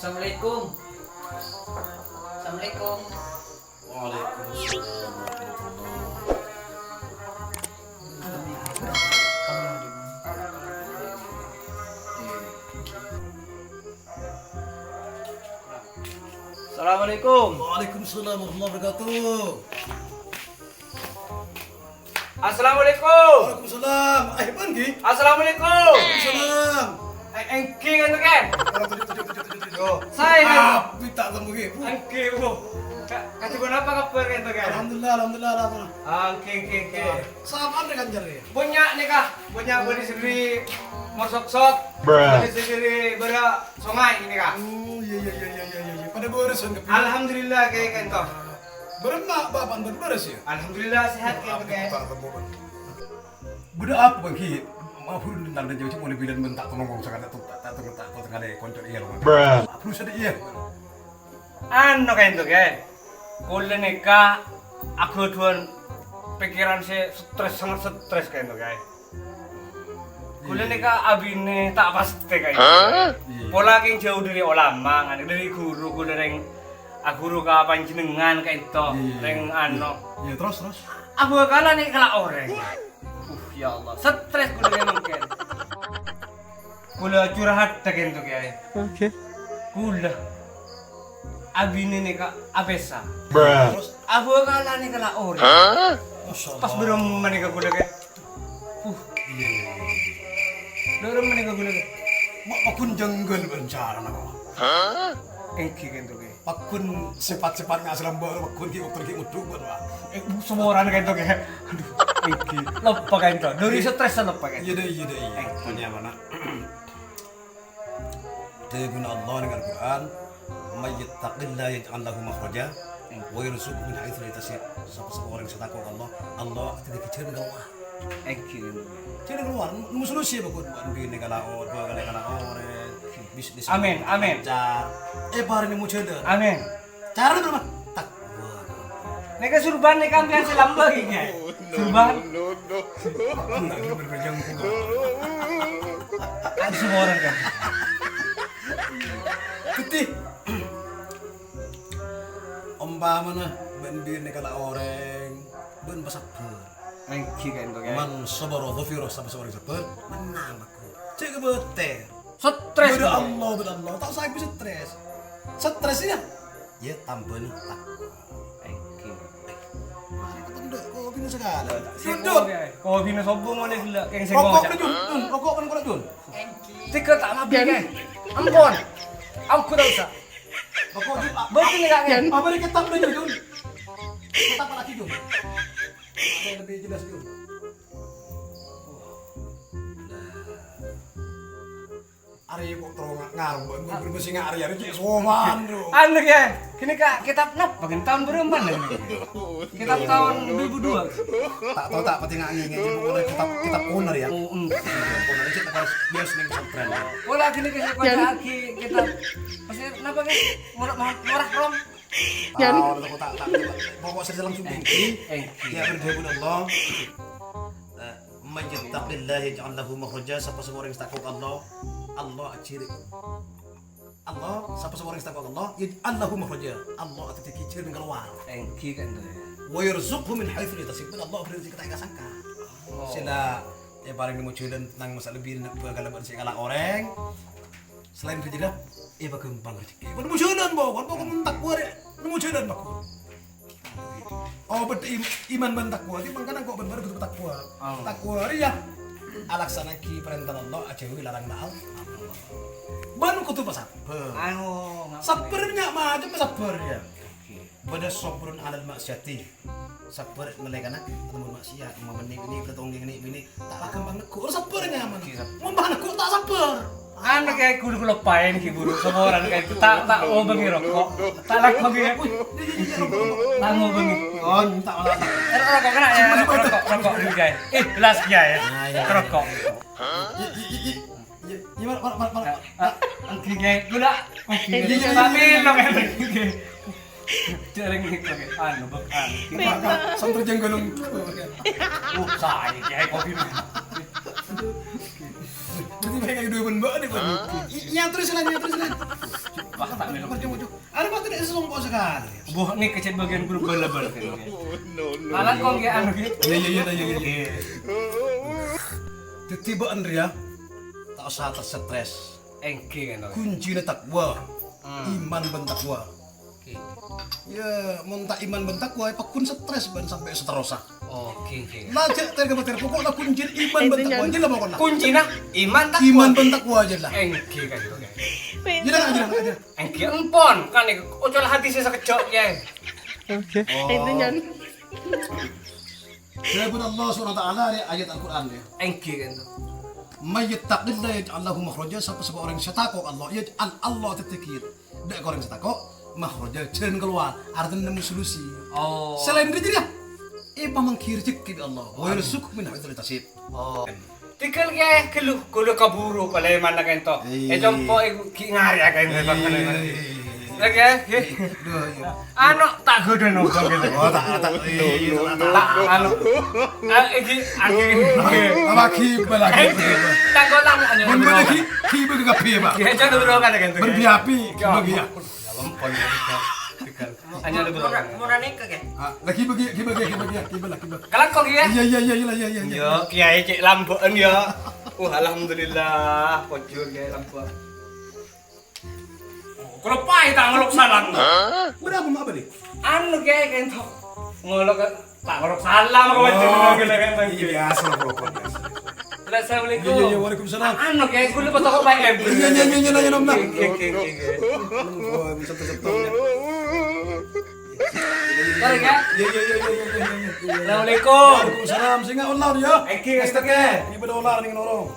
Assalamualaikum. Assalamualaikum. Waalaikumsalam Assalamualaikum. Waalaikumsalam warahmatullahi wabarakatuh. Assalamualaikum. Waalaikumsalam. Pergi. Assalamualaikum. Waalaikumsalam. Engki kan kan? Oh, Saya kan. minta kamu pergi. Engki bu. Kasih gua apa kabar kan kan? Alhamdulillah. Engki. Sama dengan jari. Punya nih kak. Punya beri sendiri. Morsok-sok. Beri sendiri berak sungai ini kak. Oh, iya. Pada beres kan. Alhamdulillah kayak kan toh. Beremak bapak beres ya. Alhamdulillah sehat kayak kan. Budak apa bang Ki? Maafun dan jauh cuma lebih dan bentak tolong sangat tak tengah deh konco iya loh. Perlu sedih iya. Ano kayak itu kayak. Kuliah nikah. Aku tuan pikiran saya sangat stres kayak itu kayak. Kuliah nikah abine tak pasti kayak. Pola yang jauh dari ulama, dari guru dari guru ka panjenengan kayak itu, reng ano. Iya terus. Aku kalah nih kalah orang. Ya Allah, stres kuliah mungkin. Kuliah curhat tak itu kayak. Oke. Kuliah. Abine nih kak apesa. Terus Aku kalah nih kalah orang. Pas belum menikah kuliah kayak. Iya. Belum menikah kuliah kayak. Pakun jenggal berencana nama. Engki kan tuh kayak. Pakun sifat-sifatnya asal baru pakun ki waktu ki uduk buat wah. Semua orang kayak itu kayak. Aduh, engki. Lepas kayak itu. Dari stres lepas kayak. Iya deh. Pokoknya mana? Dengan Allah dengan Al-Quran, "May yattaqillah yaj'al lahu makhraja wa yarzuqhu min haitsu la yahtasib." Siapa orang yang takut Allah tidak kecil dengan Allah. Engki kan tuh. Jadi keluar, nu solusi bakun buat bini kalaor, dua kali kalaor, bisnis. Amin. Parang ni mo cedar. Amin. Cara berapa? Tak. Neka surban nih kan biasa lambang gitu. Surban. Nak kita berkerjaan pun. Ada semua orang kan. Putih. Mana ben bini kalaoreng, ben basakur. Engki kan tuh kayak. Man sabar dhafira sama seorang sabar, menang aku. Cek beter. Stres Betul kan. Allah. Tak saya bisa stres. Stres ya? Ya tambah nih tak. Engki. Tunduk kok bina segala. Sudut. Kau bina sombong oleh gila kayak sing Rokok ngajak. kan Jun, rokok kan Jun. Tiga tak mabuk kan. Ampun. Aku tak usah. Rokok Jun. Betul nih kak kan. Apa ni ketam dah Jun? Ketam apa lagi Jun? Ada yang lebih jelas Jun. Ari kok terus ngarep berbesi ngari ari cek soman bro. Anu ya. Kini kak kitab napa kan tahun berapa nih? Kitab tahun 2002. Tak tahu tak pati ngangin pokoknya kitab owner ya. Owner itu harus bias ning pesantren. Pola gini kasi baca lagi kitab. Pasti napa kan? Murah rom. Tahu tak pokok saya langsung engki. Engki. Ya berdoa Allah. Man yattaqillah yaj'al lahu makhraja. Siapa seorang yang takut Allah aciri. Siapa seorang yang takut Allah, yaj'al lahu makhraja. Allah akan dikicir dengan keluar. Engki kan tuh. Wa yarzuqhu min haitsu la yahtasib. Allah beri rezeki tak sangka. Sila ya paling dimunculin tentang masalah lebih kalau bersih kalah orang. Selain itu juga, berkembang rezeki. Bermunculan bawa, kan takwa ya. Bermunculan baku. Oh iman ben takwa, di mangkana kok benar betul takwa. Takwa ya. Alaksanaki perintah Allah aja larang naal. Ban kutu pasar. Sabarnya macam sabar ya. Pada sabrun alal maksiati. Sabar melakukan atau maksiat, memenik ini bertonggung ini tak gampang negur sabarnya mana. Mau negur tak sabar. Anu kayak kudu lepain ki buru semua orang kayak tak mau bengi rokok. Tak lak bengi. Tak mau bengi. Oh, tak malah. Rokok kena ya. Rokok dulu guys. Gelas ya. Rokok. Gimana? Angki guys, gula. Tapi lo kan. Jarang nih kayak anu bekan. Sampai jenggonong. Saya kayak kopi. Berarti mereka kayak dua benda nih, Pak. Yang terus lah. tak melok. Maju. Ada apa tidak selompok sekali? Buh nih kecil bagian grup bala-bala kan. Malah kok nggak anu gitu. Iya. Tiba Andrea tak usah tersetres. Engke kan. Kunci takwa. Iman ben takwa. Ya, mun tak iman ben takwa pakun stres ben sampai seterusah. Oke. Lajak tergemeter pokoknya kunci iman ben takwa aja lah pokoknya. Kuncina iman tak. Iman ben takwa aja lah. Engke kan itu. Jangan. Engke empon kan iku ocol hati saya sekejok ya. Itu nyan. Sebab Allah SWT di ayat Al-Quran ya. Engke kan. Mayyattaqillah yaj'al lahu makhraja, siapa orang yang setakok Allah yaj'al Allah tetekir. Dak orang setakok makhraja jalan keluar, artinya nemu solusi. Oh. Selain itu dia pamangkir rezeki Allah. Wa yarzuqhu min haitsu la tasib. Oh. Tikal ke kelu kaburu pala mana kan to. Jompo ki ngari kan bakal. Lagi anu tak godo no gitu. Oh tak. Anu. Iki Apa kibel lagi? tak golang anu. Mun lagi kibel ke gapi ba. Ki aja dulu kan kan. Berbiapi bagi ya. Empon tikal. Hanya dulu kan. Murah nikah kan? Lagi bagi kibel. Kalak kok ya? Iya. Yo, kiai cek lampuan ya. Alhamdulillah, pojok kiai lampuan. Kalau pai tak ngelok salam. Berapa apa nih? Anu kiai kan tok. Ngelok tak ngelok salam kok wajib kan. Biasa rokok. Assalamualaikum. Iya, waalaikumsalam. Anu kiai kulo toko bae. Iya, nom. Sorry ya. Iya. Assalamualaikum. Waalaikumsalam. Singa ular ya. Eki, Esteke. Ibu ular ning norong.